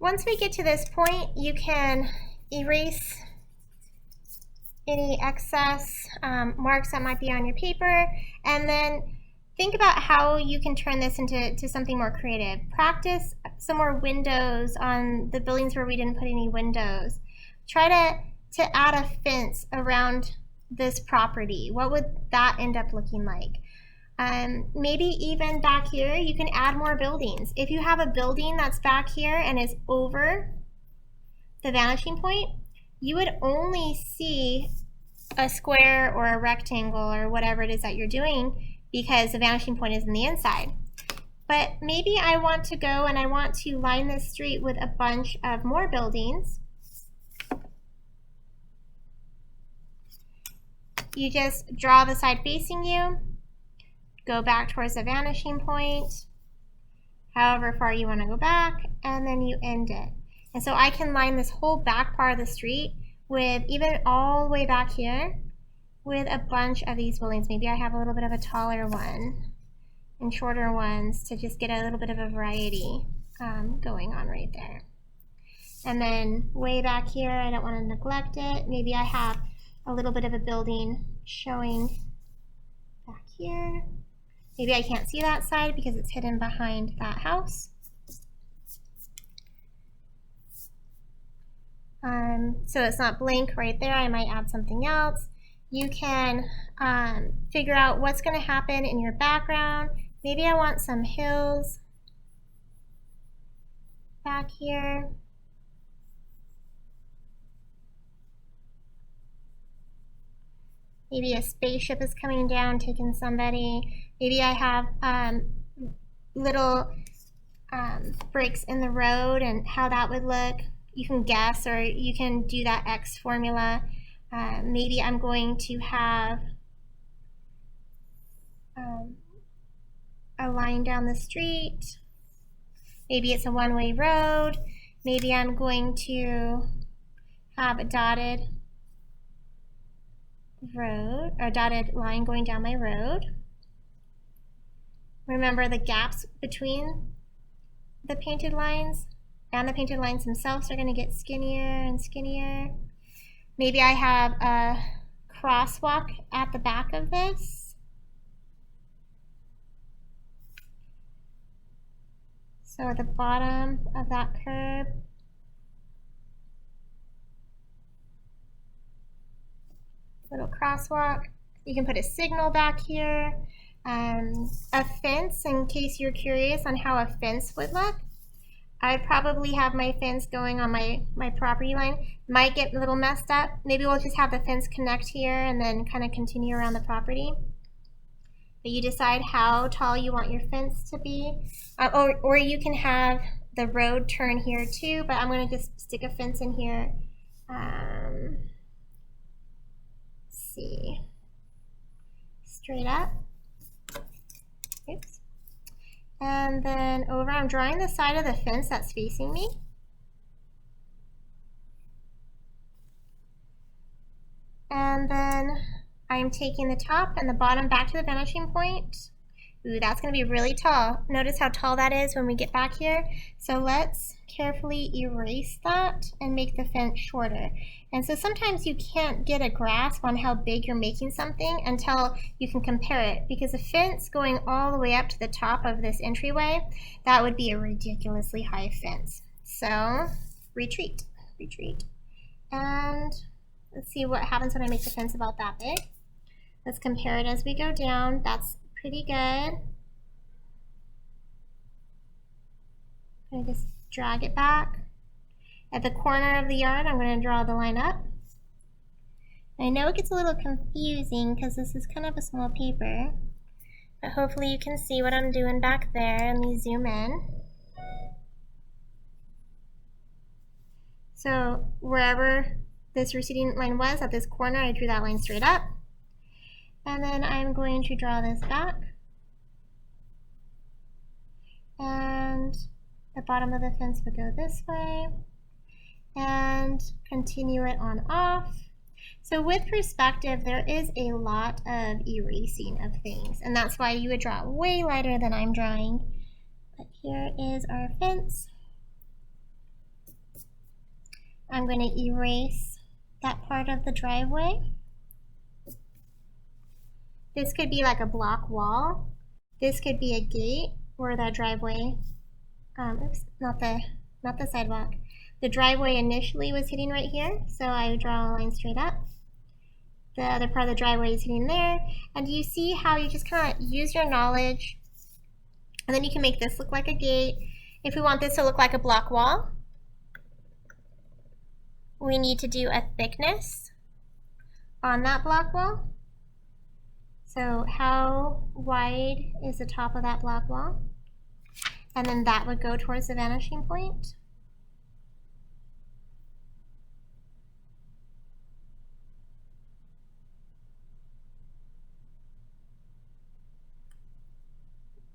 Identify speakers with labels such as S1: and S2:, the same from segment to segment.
S1: once we get to this point, you can erase any excess marks that might be on your paper, and then think about how you can turn this into something more creative. Practice some more windows on the buildings where we didn't put any windows. Try to add a fence around this property. What would that end up looking like? Maybe even back here, you can add more buildings. If you have a building that's back here and is over the vanishing point, you would only see a square or a rectangle or whatever it is that you're doing because the vanishing point is in the inside. But maybe I want to go and I want to line this street with a bunch of more buildings. You just draw the side facing you, go back towards the vanishing point, however far you want to go back, and then you end it. And so I can line this whole back part of the street with, even all the way back here, with a bunch of these buildings. Maybe I have a little bit of a taller one and shorter ones to just get a little bit of a variety going on right there. And then way back here, I don't want to neglect it. Maybe I have a little bit of a building showing back here. Maybe I can't see that side because it's hidden behind that house. So it's not blank right there. I might add something else. You can figure out what's going to happen in your background. Maybe I want some hills back here. Maybe a spaceship is coming down, taking somebody. Maybe I have little breaks in the road and how that would look. You can guess, or you can do that X formula. Maybe I'm going to have a line down the street. Maybe it's a one-way road. Maybe I'm going to have a dotted road, or dotted line going down my road. Remember, the gaps between the painted lines and the painted lines themselves are going to get skinnier and skinnier. Maybe I have a crosswalk at the back of this. So at the bottom of that curb, little crosswalk. You can put a signal back here. A fence, in case you're curious on how a fence would look. I'd probably have my fence going on my property line. Might get a little messed up. Maybe we'll just have the fence connect here and then kind of continue around the property. But you decide how tall you want your fence to be. Or you can have the road turn here too, but I'm going to just stick a fence in here. See. Straight up. Oops. And then over, I'm drawing the side of the fence that's facing me. And then I'm taking the top and the bottom back to the vanishing point. Ooh, that's going to be really tall. Notice how tall that is when we get back here. So let's carefully erase that and make the fence shorter. And so sometimes you can't get a grasp on how big you're making something until you can compare it, because a fence going all the way up to the top of this entryway, that would be a ridiculously high fence. So retreat, retreat. And let's see what happens when I make the fence about that big. Let's compare it as we go down. That's pretty good. I'm going to just drag it back. At the corner of the yard, I'm going to draw the line up. I know it gets a little confusing because this is kind of a small paper, but hopefully you can see what I'm doing back there. And we zoom in. So wherever this receding line was at this corner, I drew that line straight up. And then I'm going to draw this back. And the bottom of the fence would go this way. And continue it on off. So with perspective, there is a lot of erasing of things. And that's why you would draw way lighter than I'm drawing. But here is our fence. I'm going to erase that part of the driveway. This could be like a block wall. This could be a gate where that driveway, oops, not the sidewalk. The driveway initially was hitting right here, so I would draw a line straight up. The other part of the driveway is hitting there. And you see how you just kind of use your knowledge, and then you can make this look like a gate. If we want this to look like a block wall, we need to do a thickness on that block wall. So how wide is the top of that block wall? And then that would go towards the vanishing point.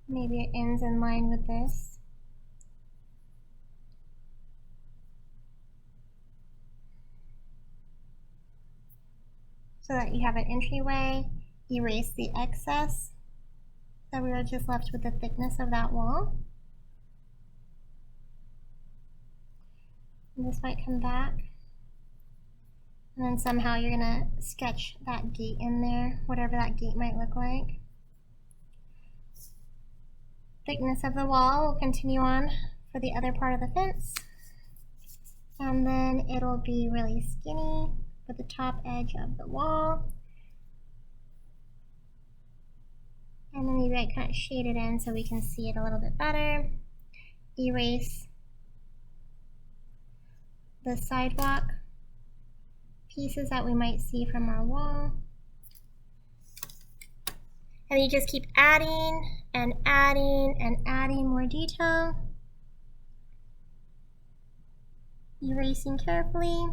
S1: Maybe it ends in line with this. So that you have an entryway, erase the excess, so we are just left with the thickness of that wall. And this might come back. And then somehow you're gonna sketch that gate in there, whatever that gate might look like. Thickness of the wall will continue on for the other part of the fence. And then it'll be really skinny with the top edge of the wall. And then maybe I kind of shade it in so we can see it a little bit better. Erase the sidewalk pieces that we might see from our wall. And you just keep adding and adding and adding more detail. Erasing carefully,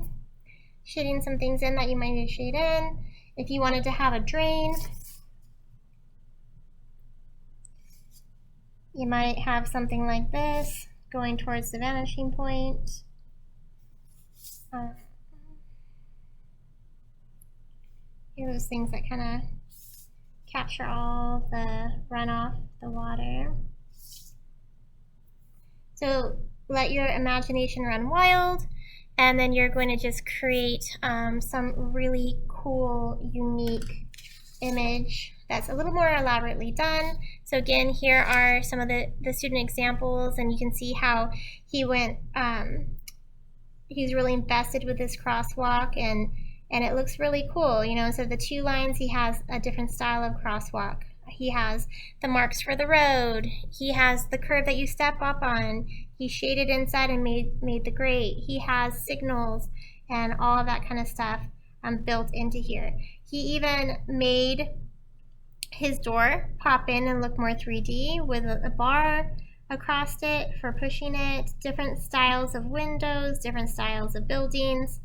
S1: shading some things in that you might need to shade in. If you wanted to have a drain, you might have something like this going towards the vanishing point. Here are those things that kind of capture all the runoff, the water. So let your imagination run wild, and then you're going to just create some really cool, unique image that's a little more elaborately done. So again, here are some of the student examples, and you can see how he went, he's really invested with this crosswalk, and it looks really cool, you know. So the two lines, he has a different style of crosswalk. He has the marks for the road. He has the curve that you step up on. He shaded inside and made the grate. He has signals and all of that kind of stuff built into here. He even made his door pop in and look more 3D with a bar across it for pushing it, different styles of windows, different styles of buildings.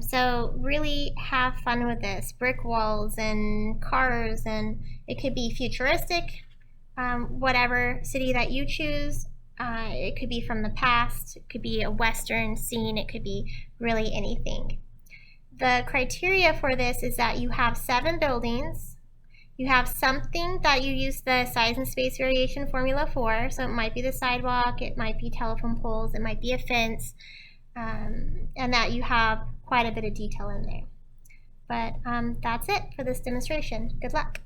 S1: So really have fun with this. Brick walls and cars, and it could be futuristic, whatever city that you choose. It could be from the past, it could be a Western scene, it could be really anything. The criteria for this is that you have 7 buildings, you have something that you use the size and space variation formula for, so it might be the sidewalk, it might be telephone poles, it might be a fence, and that you have quite a bit of detail in there. But that's it for this demonstration. Good luck.